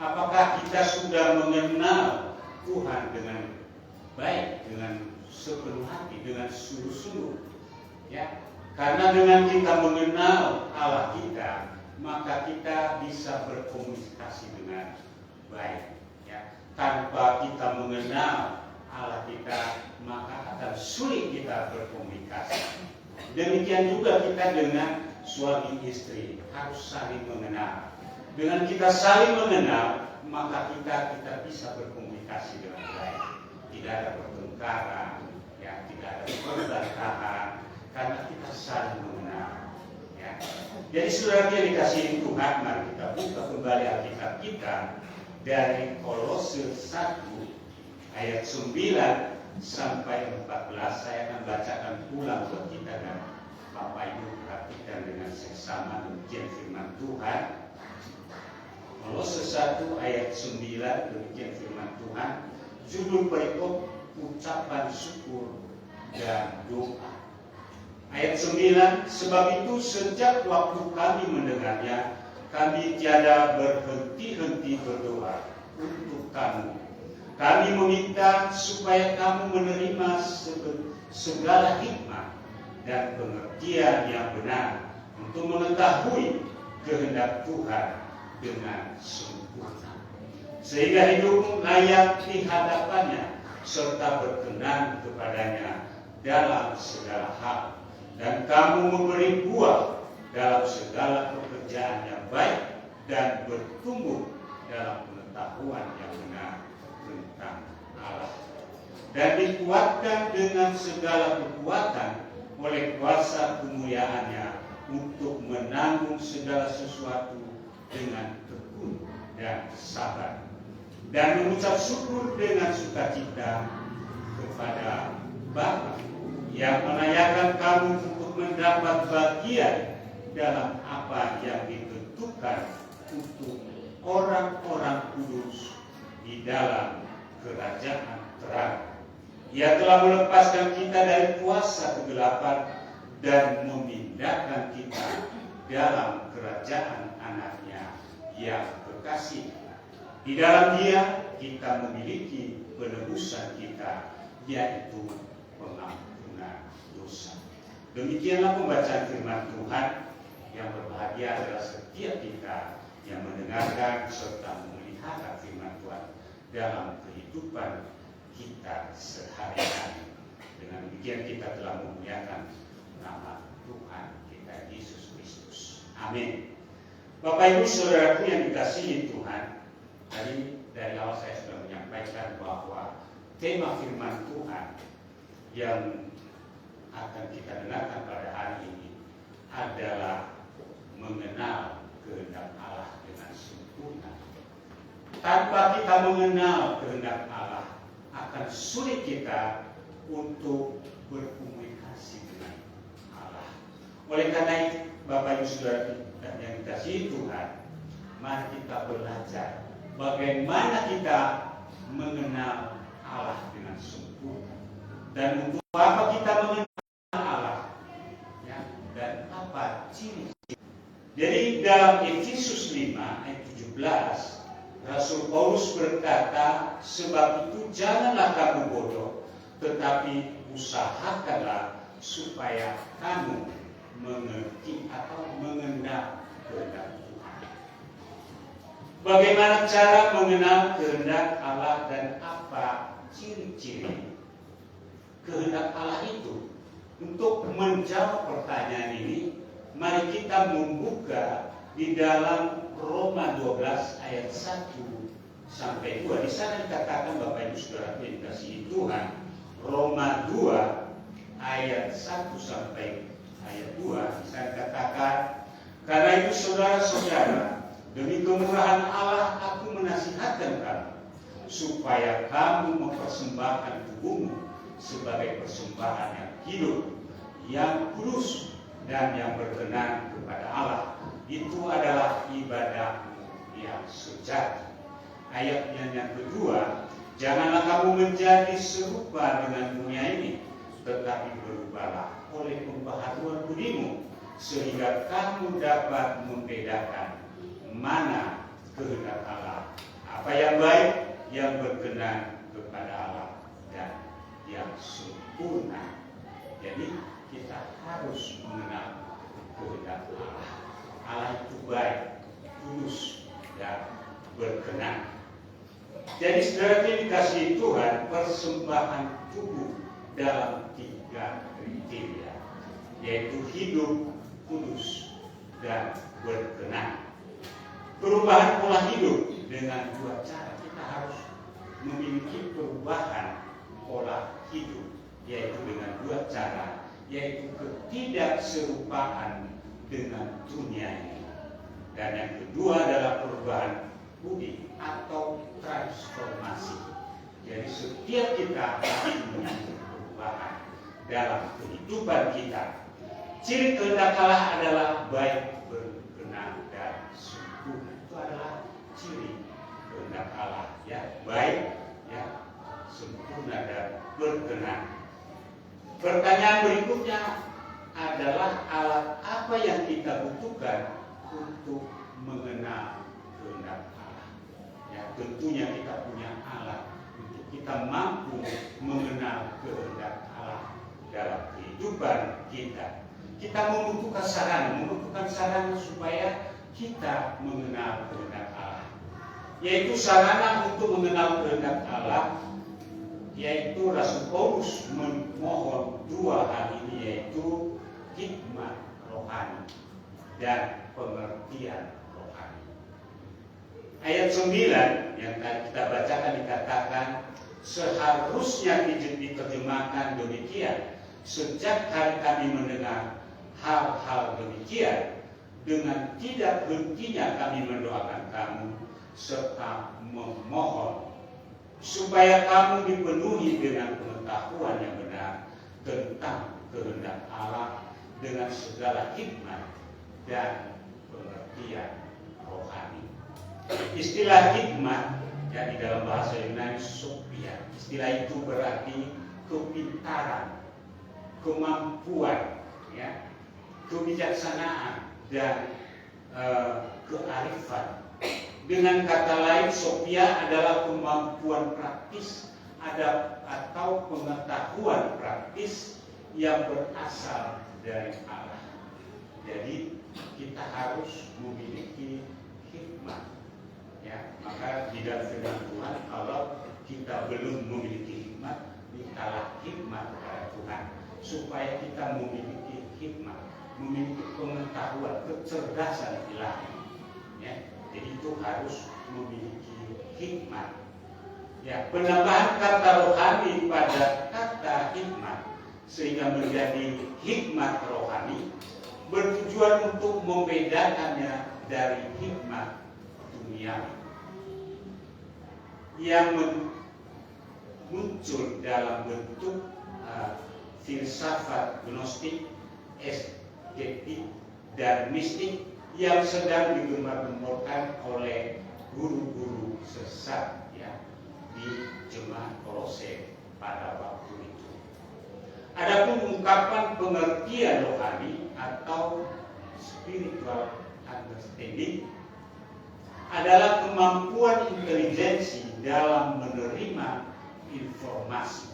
apakah kita sudah mengenal Tuhan dengan baik, dengan sepenuh hati, dengan sungguh-sungguh? Ya, karena dengan kita mengenal Allah kita, maka kita bisa berkomunikasi dengan baik. Ya, tanpa kita mengenal Allah kita, maka akan sulit kita berkomunikasi. Demikian juga kita dengan suami istri harus saling mengenal. Dengan kita saling mengenal, maka kita bisa berkomunikasi dengan baik. Tidak ada pertengkaran, ya, tidak ada perbantahan, karena kita saling mengenal. Ya. Jadi saudara yang dikasihi Tuhan, mari kita buka kembali Alkitab kita dari Kolose 1 ayat 9 sampai 14. Saya akan bacakan ulang buat kita dan Bapak Ibu perhatikan dengan seksama demikian firman Tuhan. Kolose 1 ayat 9 demikian firman Tuhan. Judul perikop ucapan syukur dan doa. Ayat 9, sebab itu sejak waktu kami mendengarnya, kami tiada berhenti-henti berdoa untuk kamu. Kami meminta supaya kamu menerima segala hikmat dan pengertian yang benar untuk mengetahui kehendak Tuhan dengan sempurna, sehingga hidupmu layak di hadapannya serta berkenan kepadanya dalam segala hal, dan kamu memberi buah dalam segala pekerjaan yang baik dan bertumbuh dalam pengetahuan yang benar tentang Allah, dan dikuatkan dengan segala kekuatan oleh kuasa kemuliaannya untuk menanggung segala sesuatu dengan tekun dan sabar, dan mengucap syukur dengan sukacita kepada Bapa yang melayakkan kamu untuk mendapat bagian dalam apa yang ditentukan untuk orang-orang kudus di dalam kerajaan terang. Ia telah melepaskan kita dari kuasa kegelapan dan memindahkan kita dalam kerajaan anaknya yang kekasih. Di dalam Dia kita memiliki penebusan kita, yaitu pengampunan dosa. Demikianlah pembacaan firman Tuhan. Yang berbahagia adalah setiap kita yang mendengarkan serta memelihara firman Tuhan dalam kehidupan kita sehari-hari. Dengan demikian kita telah memuliakan nama Tuhan kita Yesus Kristus. Amin. Bapak Ibu Saudaraku yang dikasihi Tuhan, tadi dari awal saya sudah menyampaikan bahwa tema firman Tuhan yang akan kita dengarkan pada hari ini adalah mengenal kehendak Allah dengan sempurna. Tanpa kita mengenal kehendak Allah, akan sulit kita untuk berkomunikasi dengan Allah. Oleh karena itu, Bapak Ibu Saudara yang dikasihi Tuhan, mari kita belajar bagaimana kita mengenal Allah dengan sempurna, dan untuk apa kita mengenal Allah, ya, dan apa ciri-ciri. Jadi dalam Efesus 5 ayat 17, Rasul Paulus berkata, sebab itu janganlah kamu bodoh, tetapi usahakanlah supaya kamu mengerti atau mengenal kehendak Tuhan. Bagaimana cara mengenal kehendak Allah dan apa ciri-ciri kehendak Allah itu? Untuk menjawab pertanyaan ini, mari kita membuka di dalam Roma 12 ayat 1 sampai 2. Di sana dikatakan, Bapak Ibu Saudara yang dikasihi Tuhan, Roma 2 ayat 1 sampai ayat 2, di sana dikatakan, karena itu saudara-saudara, demi kemurahan Allah aku menasihatkan kamu, supaya kamu mempersembahkan tubuhmu sebagai persembahan yang hidup, yang kudus, dan yang berkenan kepada Allah. Itu adalah ibadahmu yang sejati. Ayatnya yang kedua, janganlah kamu menjadi serupa dengan dunia ini, tetapi berubahlah oleh pembaharuan budimu, sehingga kamu dapat membedakan mana kehendak Allah Apa yang baik, yang berkenan kepada Allah dan yang sempurna. Jadi kita harus mengenal kehendak Allah. Allah itu baik, tulus, dan berkenan. Jadi saudara dikasihi Tuhan, persembahan tubuh dalam 3 kriteria, yaitu hidup, kudus, dan berkenan. Perubahan pola hidup dengan 2 cara. Kita harus memiliki perubahan pola hidup, yaitu dengan 2 cara, yaitu ketidakserupaan dengan dunia ini. Dan yang kedua adalah perubahan budi atau transformasi. Jadi setiap kita harus memiliki perubahan dalam kehidupan kita. Ciri kehendak Allah adalah baik, berkenan, dan sempurna. Itu adalah ciri kehendak Allah, ya, baik, ya, sempurna, dan berkenan. Pertanyaan berikutnya adalah alat apa yang kita butuhkan untuk mengenal kehendak Allah. Ya, tentunya kita punya alat untuk kita mampu mengenal kehendak Allah dalam kehidupan kita. Kita membutuhkan sarana supaya kita mengenal kehendak Allah. Yaitu sarana untuk mengenal kehendak Allah, yaitu Rasul Paulus memohon 2 hal ini, yaitu hikmat rohani dan pengertian rohani. Ayat 9 yang tadi kita bacakan dikatakan, seharusnya diterjemahkan demikian, sejak hari kami mendengar hal-hal demikian, dengan tidak hentinya kami mendoakan kamu serta memohon supaya kamu dipenuhi dengan pengetahuan yang benar tentang kehendak Allah dengan segala hikmat dan pengertian rohani. Istilah hikmat yang di dalam bahasa Yunani sophia, istilah itu berarti kepintaran, kemampuan, ya, kebijaksanaan, dan kearifan. Dengan kata lain, sophia adalah kemampuan praktis atau pengetahuan praktis yang berasal dari Allah. Jadi kita harus memiliki hikmat, ya. Maka di dalam firman Tuhan, kalau kita belum memiliki hikmat, mintalah hikmat kepada Tuhan supaya kita memiliki hikmat, memiliki pengetahuan, kecerdasan ilahi, ya. Jadi itu harus memiliki hikmat. Ya, penambahan kata rohani pada kata hikmat sehingga menjadi hikmat rohani bertujuan untuk membedakannya dari hikmat duniawi yang muncul dalam bentuk filsafat gnostik, estetik, dan mistik yang sedang digembar-gemborkan oleh guru-guru sesat, ya, di jemaat Kolose pada waktu itu. Adapun ungkapan pengertian rohani atau spiritual understanding adalah kemampuan intelijensi dalam menerima informasi,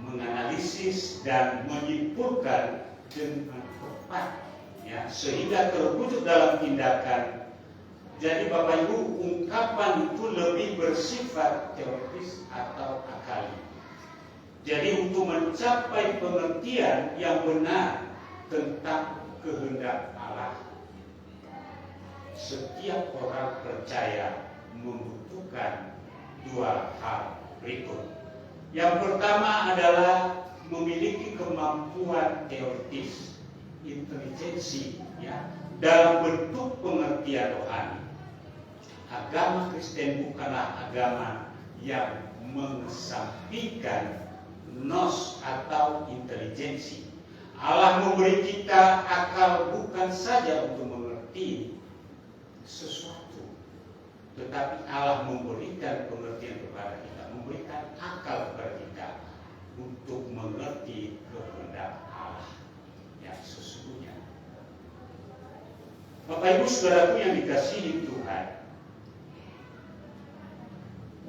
menganalisis, dan menyimpulkan dengan tepat, ya, sehingga terwujud dalam tindakan. Jadi Bapak Ibu, ungkapan itu lebih bersifat teoritis atau akali. Jadi untuk mencapai pengertian yang benar tentang kehendak Allah, setiap orang percaya membutuhkan 2 hal berikut. Yang pertama adalah memiliki kemampuan teoritis, intelijensi, ya, dalam bentuk pengertian rohani. Agama Kristen bukanlah agama yang mengesampingkan nos atau intelijensi. Allah memberi kita akal bukan saja untuk mengerti sesuatu, tetapi Allah memberikan pengertian kepada kita, memberikan akal kepada kita untuk mengerti kehendak Allah yang sesungguhnya. Bapak Ibu Saudaraku yang dikasihi Tuhan,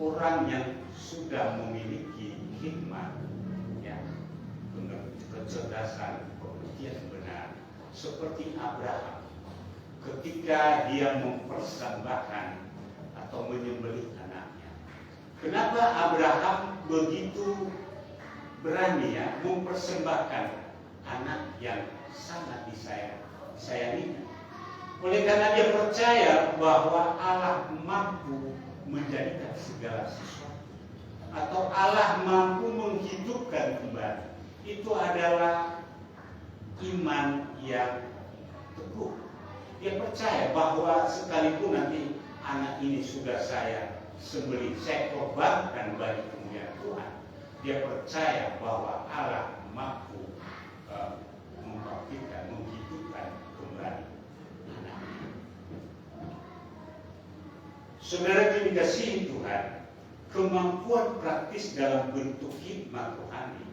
orang yang sudah memiliki hikmat, ya, kecerdasan, pengertian benar, seperti Abraham, ketika dia mempersembahkan atau menyembelih anaknya. Kenapa Abraham begitu berani ya mempersembahkan anak yang sangat disayanginya? Oleh karena dia percaya bahwa Allah mampu menjadikan segala sesuatu, atau Allah mampu menghidupkan kembali. Itu adalah iman yang teguh. Dia percaya bahwa sekalipun nanti anak ini sudah saya sembelih, saya korbankan bagi kemuliaan Tuhan, dia percaya bahwa Allah mampu membangkitkan, menghidupkan kembali anaknya. Saudara yang dikasihi Tuhan, kemampuan praktis dalam bentuk hikmat rohani,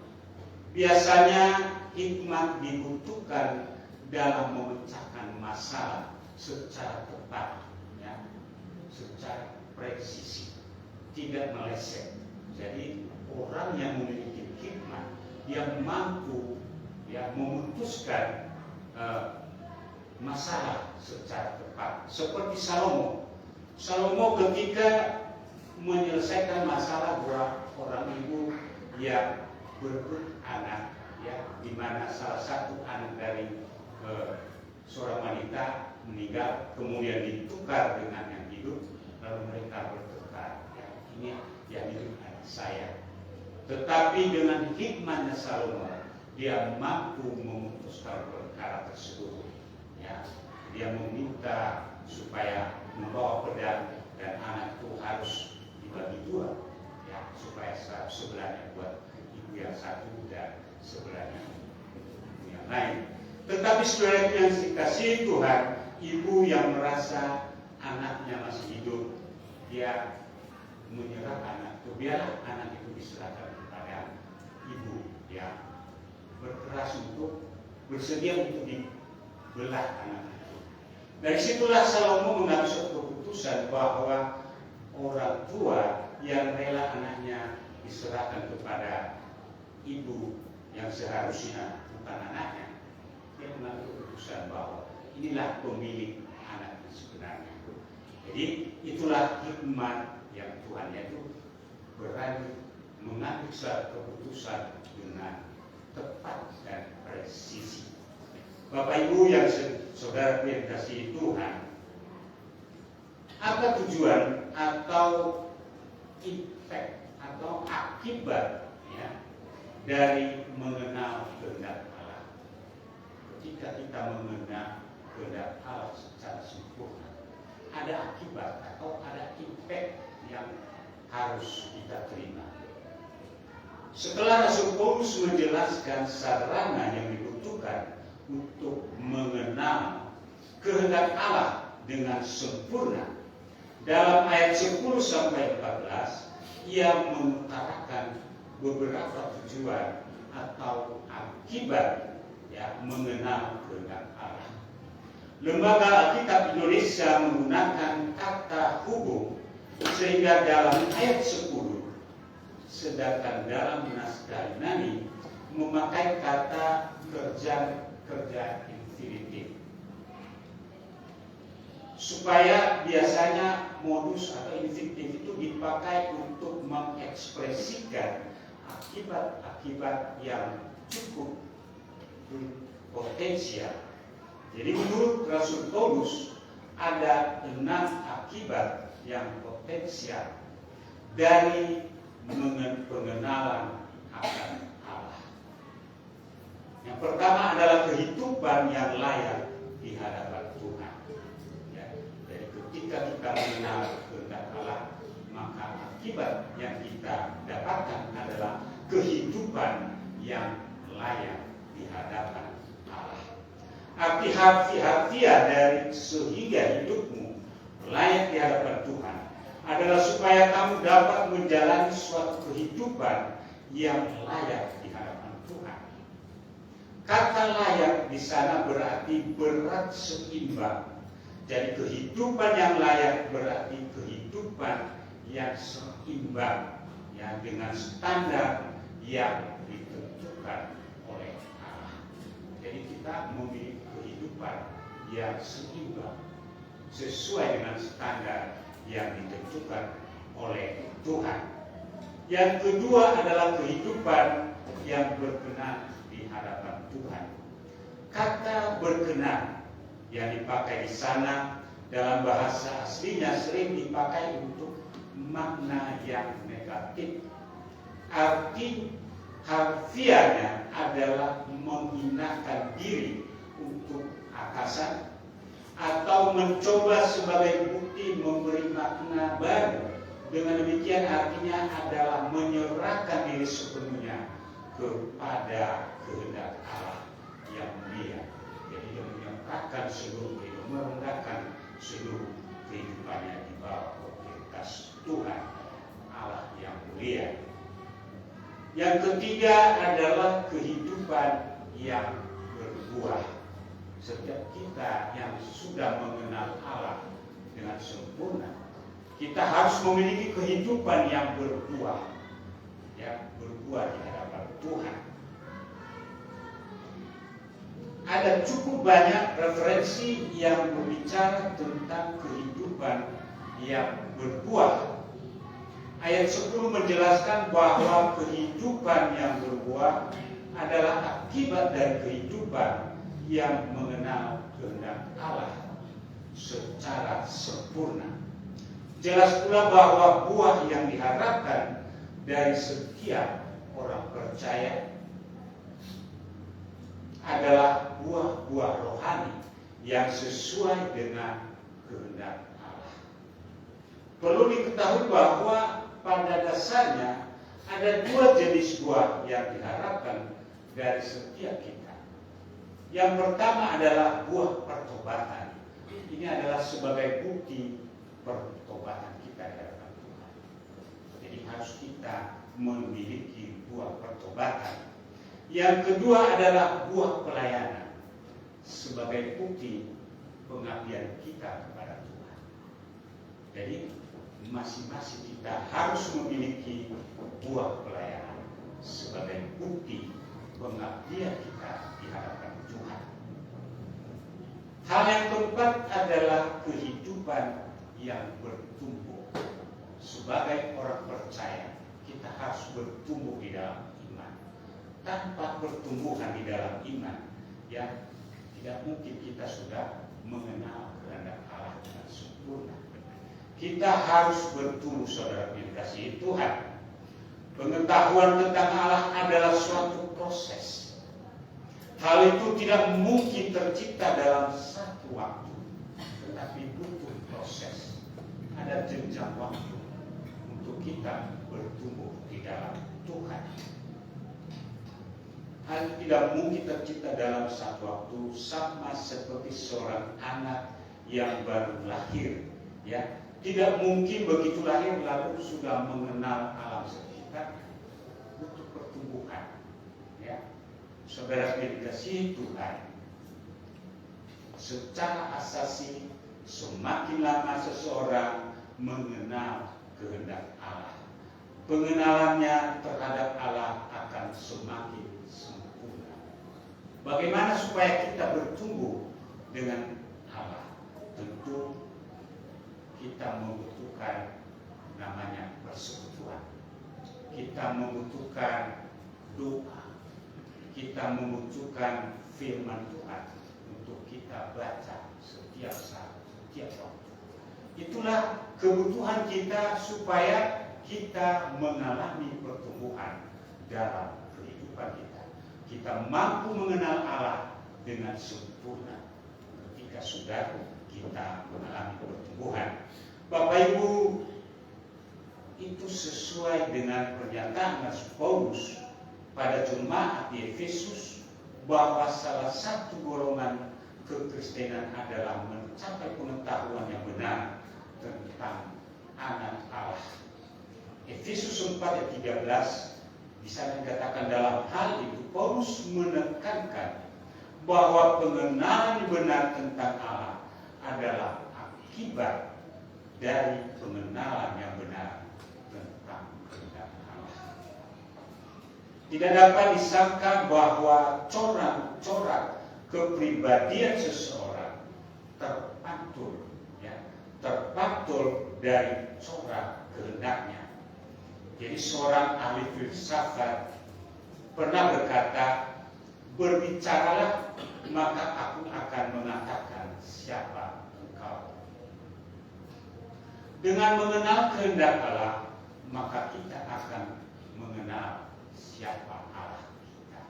biasanya hikmat dibutuhkan dalam memecahkan masalah secara tepat, ya, secara presisi, tidak meleset. Jadi orang yang memiliki hikmat, yang mampu ya memutuskan masalah secara tepat. Seperti Salomo. Salomo ketika menyelesaikan masalah dua orang ibu yang berebut anak, ya, di mana salah satu anak dari seorang wanita meninggal, kemudian ditukar dengan yang hidup, lalu mereka bertengkar. Ya, ini yang hidup anak saya. Tetapi dengan hikmatnya Salomo, dia mampu memutuskan perkara tersebut. Ya, dia meminta supaya membawa pedang dan anak itu harus dibagi dua, ya, supaya sebelahnya buat ibu yang satu dan sebelahnya ibu yang lain. Tetapi saudara yang dikasihi Tuhan, ibu yang merasa anaknya masih hidup, dia menyerah anak itu, biarlah anak itu diserahkan kepada ibu, ya, berkeras untuk bersedia untuk dibelah anak itu. Dari situlah Salomo mengambil suatu keputusan bahwa orang tua yang rela anaknya diserahkan kepada ibu yang seharusnya bukan anaknya, dia mengambil keputusan bahwa inilah pemilik anak sebenarnya. Jadi itulah hikmat yang Tuhan itu berani mengambil suatu keputusan dengan tepat dan presisi. Bapak Ibu yang saudara yang dikasihi Tuhan, apa tujuan atau impact atau akibat, ya, dari mengenal kehendak Allah? Ketika kita mengenal kehendak Allah secara sempurna, ada akibat atau ada impact yang harus kita terima. Setelah Rasul Paulus menjelaskan sarana yang dibutuhkan untuk mengenal kehendak Allah dengan sempurna, dalam ayat 10 sampai 14 ia mengutarakan beberapa tujuan atau akibat, ya, mengenal kehendak Allah. Lembaga Alkitab Indonesia menggunakan kata hubung, sehingga dalam ayat 10, sedangkan dalam naskah Yunani memakai kata kerja infinitif. Supaya biasanya modus atau infinitif itu dipakai untuk mengekspresikan akibat-akibat yang cukup potensial. Jadi menurut Rasul Paulus ada 6 akibat yang potensial dari pengenalan akan Allah. Yang pertama adalah kehidupan yang layak di hadapan Tuhan. Ya, jadi ketika kita mengenal kehendak Allah, maka akibat yang kita dapatkan adalah kehidupan yang layak di hadapan Allah. Arti harfiah dari sehingga hidupmu layak di hadapan Tuhan adalah supaya kamu dapat menjalani suatu kehidupan yang layak di hadapan Tuhan. Kata layak di sana berarti berat seimbang. Jadi kehidupan yang layak berarti kehidupan yang seimbang, ya, dengan standar yang ditentukan oleh Allah. Jadi kita memiliki kehidupan yang seimbang sesuai dengan standar yang ditentukan oleh Tuhan. Yang kedua adalah kehidupan yang berkenan di hadapan Tuhan. Kata berkenan yang dipakai di sana dalam bahasa aslinya sering dipakai untuk makna yang negatif. Arti harfiahnya adalah menghinakan diri untuk atasan atau mencoba sebagai bukti memberi makna baru. Dengan demikian artinya adalah menyerahkan diri sepenuhnya kepada kehendak Allah yang mulia. Jadi dia menyerahkan seluruh kehidupan, merendahkan seluruh kehidupannya di bawah otoritas Tuhan Allah yang mulia. Yang ketiga adalah kehidupan yang berbuah. Setiap kita yang sudah mengenal Allah dengan sempurna, kita harus memiliki kehidupan yang berbuah, ya, berbuah di hadapan Tuhan. Ada cukup banyak referensi yang berbicara tentang kehidupan yang berbuah. Ayat 10 menjelaskan bahwa kehidupan yang berbuah adalah akibat dari kehidupan yang mengenal kehendak Allah secara sempurna. Jelas pula bahwa buah yang diharapkan dari setiap orang percaya adalah buah-buah rohani yang sesuai dengan kehendak Allah. Perlu diketahui bahwa pada dasarnya ada dua jenis buah yang diharapkan dari setiap kita. Yang pertama adalah buah pertobatan. Ini adalah sebagai bukti pertobatan kita di hadapan Tuhan. Jadi harus kita memiliki buah pertobatan. Yang kedua adalah buah pelayanan sebagai bukti pengabdian kita kepada Tuhan. Jadi masing-masing kita harus memiliki buah pelayanan sebagai bukti pengabdian kita di hadapan Tuhan. Hal yang keempat adalah kehidupan yang bertumbuh. Sebagai orang percaya, kita harus bertumbuh di dalam iman. Tanpa pertumbuhan di dalam iman, ya, tidak mungkin kita sudah mengenal kehendak Allah dengan sempurna. Kita harus bertumbuh, saudara yang dikasihi Tuhan. Pengetahuan tentang Allah adalah suatu proses. Hal itu tidak mungkin tercipta dalam satu waktu, tetapi butuh proses. Ada jenjang waktu untuk kita bertumbuh di dalam Tuhan. Hal itu tidak mungkin tercipta dalam satu waktu, sama seperti seorang anak yang baru lahir, ya. Tidak mungkin begitu lahir lalu sudah mengenal alam sekitar. Butuh pertumbuhan, ya. Saudara dikasihi Tuhan, secara asasi semakin lama seseorang mengenal kehendak Allah, pengenalannya terhadap Allah akan semakin sempurna. Bagaimana supaya kita bertumbuh dengan Allah? Tentu kita membutuhkan namanya persekutuan. Kita membutuhkan doa. Kita membutuhkan firman Tuhan untuk kita baca setiap saat, setiap waktu. Itulah kebutuhan kita supaya kita mengalami pertumbuhan dalam kehidupan kita. Kita mampu mengenal Allah dengan sempurna ketika sudah kita mengalami pertumbuhan. Bapak Ibu, itu sesuai dengan pernyataan Rasul Paulus pada jemaat di Efesus bahwa salah satu golongan kekristenan adalah mencapai pengetahuan yang benar tentang anak Allah. Efesus 4 ayat 13 di sana dikatakan dalam hal itu Paulus menekankan bahwa pengenalan benar tentang Allah adalah akibat dari pengenalan yang benar tentang kehendak Allah. Tidak dapat disangka bahwa corak-corak kepribadian seseorang terpantul dari corak kehendaknya. Jadi seorang ahli filsafat pernah berkata, "Berbicaralah, maka aku akan mengatakan siapa engkau." Dengan mengenal kehendak Allah, maka kita akan mengenal siapa Allah kita.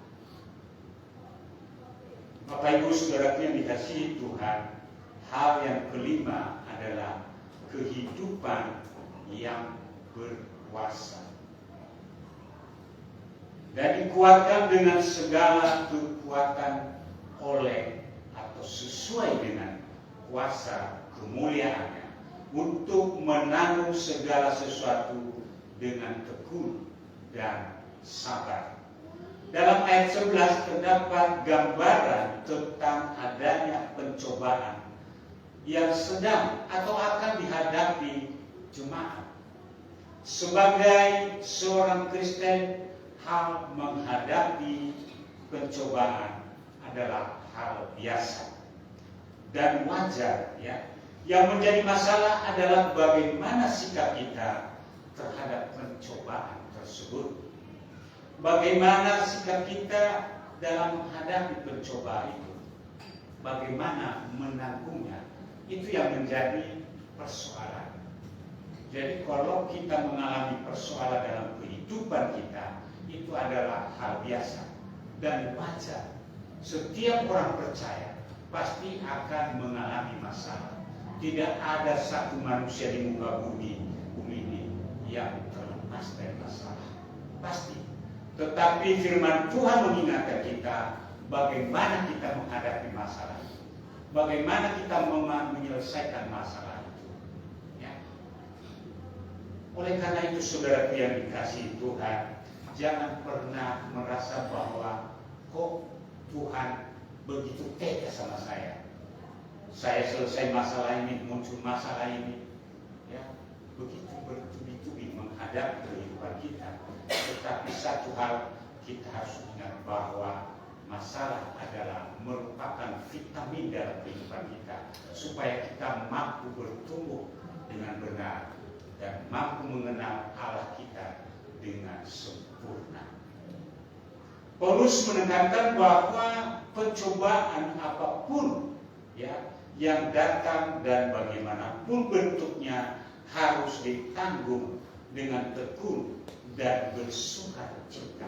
Bapak Ibu Saudaraku yang dikasihi Tuhan, hal yang kelima adalah kehidupan yang berkuasa dan dikuatkan dengan segala kekuatan oleh atau sesuai dengan kuasa kemuliaannya untuk menanggung segala sesuatu dengan tekun dan sabar. Dalam ayat 11 terdapat gambaran tentang adanya pencobaan yang sedang atau akan dihadapi jemaat. Sebagai seorang Kristen, hal menghadapi pencobaan adalah hal biasa dan wajar, ya. Yang menjadi masalah adalah bagaimana sikap kita terhadap pencobaan tersebut. Bagaimana sikap kita dalam menghadapi pencobaan itu. Bagaimana menanggungnya. Itu yang menjadi persoalan. Jadi kalau kita mengalami persoalan dalam kehidupan kita, itu adalah hal biasa dan wajar. Setiap orang percaya pasti akan mengalami masalah. Tidak ada satu manusia di muka bumi ini yang terlepas dari masalah. Pasti. Tetapi firman Tuhan mengingatkan kita bagaimana kita menghadapi masalah itu. Bagaimana kita menyelesaikan masalah itu. Ya. Oleh karena itu saudaraku yang dikasihi Tuhan, jangan pernah merasa bahwa kok Tuhan begitu tega sama saya. Saya selesai masalah ini, muncul masalah ini, ya, begitu bertubi-tubi menghadapi kehidupan kita. Tetapi satu hal kita harus ingat bahwa masalah adalah merupakan vitamin dalam kehidupan kita, supaya kita mampu bertumbuh dengan benar dan mampu mengenal Allah kita dengan sempurna. Paulus menekankan bahwa pencobaan apapun, ya, yang datang dan bagaimanapun bentuknya harus ditanggung dengan tekun dan bersukacita.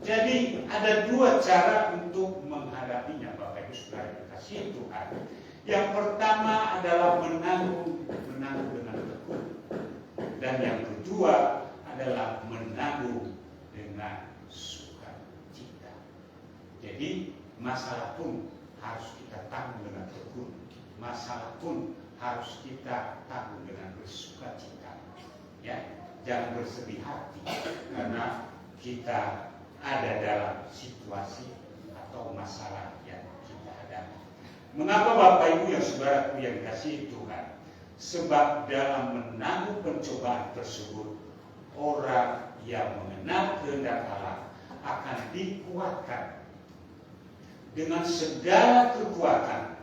Jadi ada dua cara untuk menghadapinya, Bapak Ibu Saudara dikasihi Tuhan. Yang pertama adalah menanggung dengan tekun, dan yang kedua adalah menanggung dengan sukacita. Jadi masalah pun harus kita tanggung dengan tekun, masalah pun harus kita tanggung dengan bersukacita. Ya, jangan bersedih hati karena kita ada dalam situasi atau masalah yang kita hadapi. Mengapa Bapak Ibu yang saudaraku yang dikasihi Tuhan? Sebab dalam menanggung pencobaan tersebut, orang yang mengenal kehendak Allah akan dikuatkan dengan segala kekuatan,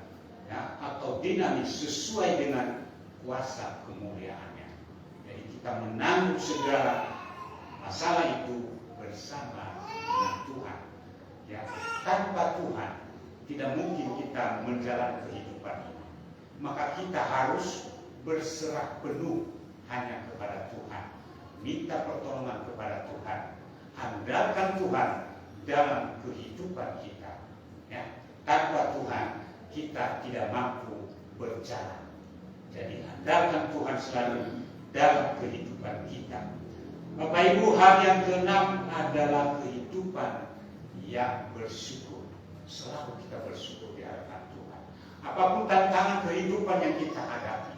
ya, atau dinamis sesuai dengan kuasa kemuliaannya. Jadi kita menanggung segala masalah itu bersama dengan Tuhan. Ya, tanpa Tuhan tidak mungkin kita menjalani kehidupan ini. Maka kita harus berserah penuh hanya kepada Tuhan. Minta pertolongan kepada Tuhan. Andalkan Tuhan dalam kehidupan kita. Ya, tanpa Tuhan kita tidak mampu berjalan. Jadi andalkan Tuhan selalu dalam kehidupan kita. Bapak Ibu, hal yang keenam adalah kehidupan yang bersyukur. Selalu kita bersyukur di hadapan Tuhan. Apapun tantangan kehidupan yang kita hadapi,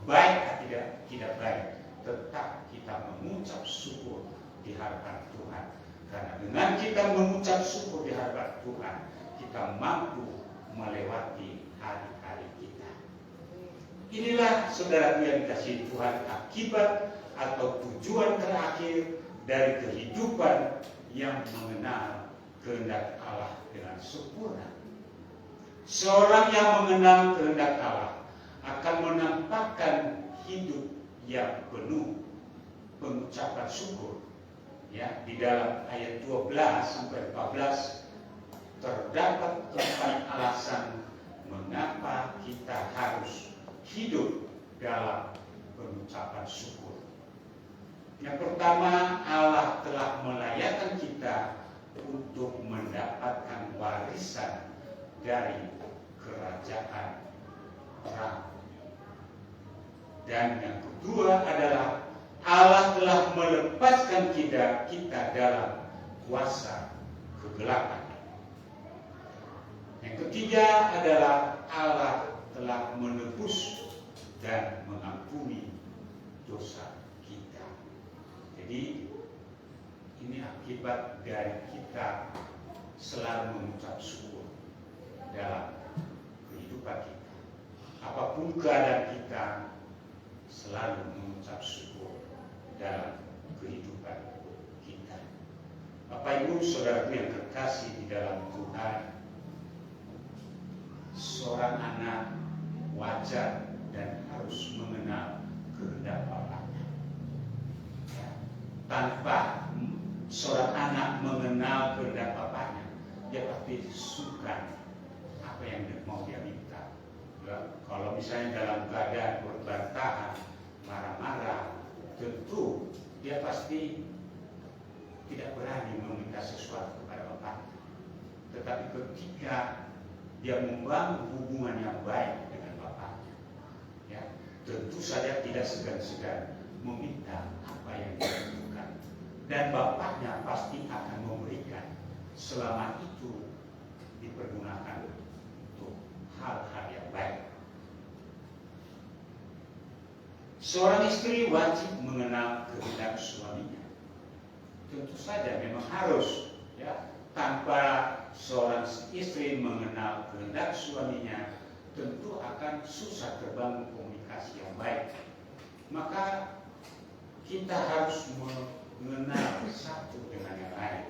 baik atau tidak baik, tetap kita mengucap syukur di hadapan Tuhan. Karena dengan kita mengucap syukur di hadapan Tuhan, kita mampu melewati hari-hari kita. Inilah saudara yang dikasihi Tuhan, akibat atau tujuan terakhir dari kehidupan yang mengenal kehendak Allah dengan sempurna. Seorang yang mengenal kehendak Allah akan menampakkan hidup yang penuh pengucapan syukur. Ya, di dalam ayat 12 sampai 14 terdapat 4 alasan mengapa kita harus hidup dalam pengucapan syukur. Yang pertama, Allah telah melayakkan kita untuk mendapatkan warisan dari kerajaan terang. Dan yang kedua adalah Allah telah melepaskan kita dalam kuasa kegelapan. Yang ketiga adalah Allah telah menebus dan mengampuni dosa kita. Jadi ini akibat dari kita selalu mengucap syukur dalam kehidupan kita. Apapun keadaan kita, selalu mengucap syukur dalam kehidupan kita. Bapak Ibu saudaraku yang terkasih di dalam Tuhan, seorang anak wajar dan harus mengenal kehendak Bapaknya. Ya. Tanpa seorang anak mengenal kehendak Bapaknya, dia pasti suka apa yang mau dia minta. Ya. Kalau misalnya dalam keadaan berbantahan, marah-marah, tentu dia pasti tidak berani meminta sesuatu kepada Bapaknya. Tetapi ketika dia membangun hubungan yang baik dengan Bapaknya, ya, tentu saja tidak segan-segan meminta apa yang dia butuhkan, dan Bapaknya pasti akan memberikan selama itu dipergunakan untuk hal-hal yang baik. Seorang istri wajib mengenal kehendak suaminya. Tentu saja memang harus, ya. Tanpa seorang istri mengenal kehendak suaminya, tentu akan susah terbangun komunikasi yang baik. Maka kita harus mengenal satu dengan yang lain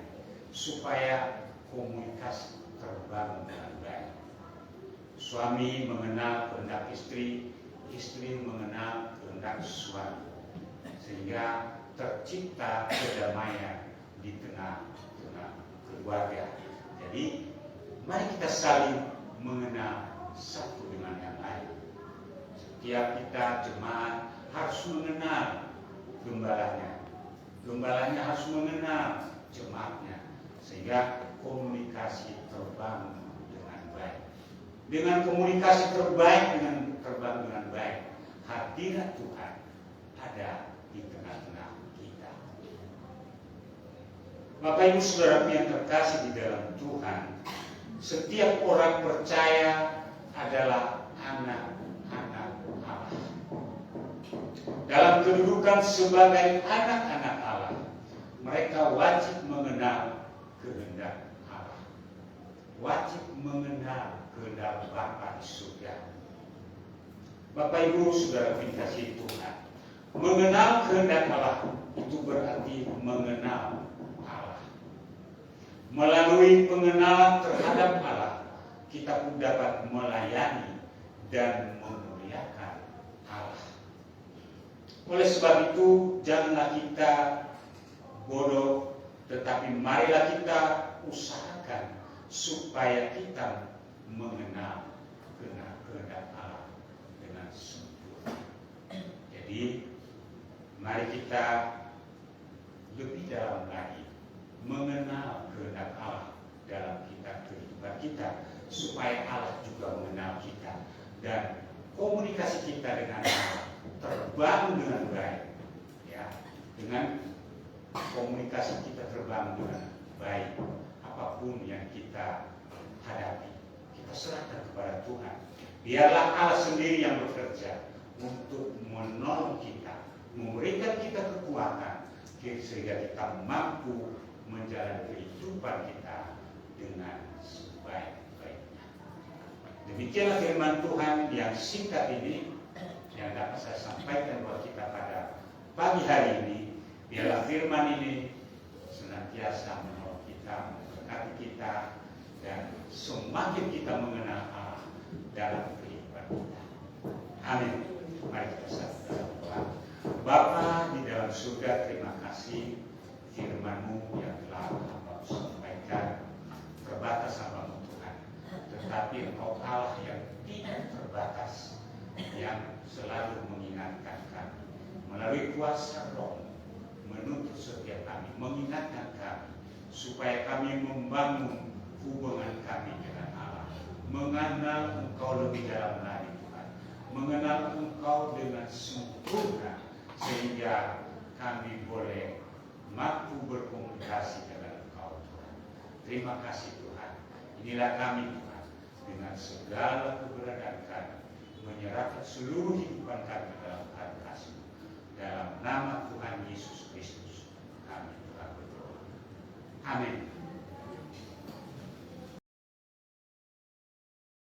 supaya komunikasi terbangun dengan baik. Suami mengenal kehendak istri, istri mengenal kehendak suami, sehingga tercipta kedamaian di tengah-tengah keluarga. Jadi mari kita saling mengenal satu dengan yang lain. Setiap kita jemaat harus mengenal gembalanya, gembalanya harus mengenal jemaatnya, sehingga komunikasi terbangun dengan baik. Dengan komunikasi terbaik, terbangun dengan baik, hadirat Tuhan ada di tengah-tengah kita. Bapak Ibu saudara yang terkasih di dalam Tuhan, setiap orang percaya adalah anak-anak Allah. Dalam kedudukan sebagai anak-anak Allah, mereka wajib mengenal kehendak Allah, wajib mengenal kehendak Bapa di surga. Bapak Ibu saudara dikasihi Tuhan, mengenal kehendak Allah itu berarti mengenal Allah. Melalui pengenalan terhadap Allah, kita pun dapat melayani dan memuliakan Allah. Oleh sebab itu, janganlah kita bodoh, tetapi marilah kita usahakan supaya kita mengenal kehendak Allah dengan sempurna. Jadi, mari kita lebih dalam lagi mengenal kehendak Allah dalam kehidupan kita, supaya Allah juga mengenal kita dan komunikasi kita dengan Allah terbangun dengan baik. Ya, dengan komunikasi kita terbangun dengan baik, apapun yang kita hadapi, kita serahkan kepada Tuhan. Biarlah Allah sendiri yang bekerja untuk menolong kita, memberikan kita kekuatan sehingga kita mampu menjalani kehidupan kita dengan sebaik-baiknya. Demikianlah firman Tuhan yang singkat ini. Tuhan ini senantiasa menolong kita, memberkati kita, dan semakin kita mengenal Allah dalam kehidupan kita. Amin. Mari kita satu dalam doa. Bapa di dalam surga, terima kasih firman-Mu yang telah Hamba sampaikan. Terbatas Hamba Tuhan, tetapi Engkau Allah yang tidak terbatas, yang selalu mengingatkan kami melalui kuasa Roh, menuntut setiap kami, mengingatkan kami supaya kami membangun hubungan kami dengan Allah, mengenal Engkau lebih dalam lagi Tuhan, mengenal Engkau dengan sempurna, sehingga kami boleh mampu berkomunikasi dengan Engkau Tuhan. Terima kasih Tuhan. Inilah kami Tuhan, dengan segala keberadaan kami, menyerahkan seluruh kehidupan kami dalam kasih. Dalam nama Tuhan Yesus Kristus, kami telah berdoa. Amin.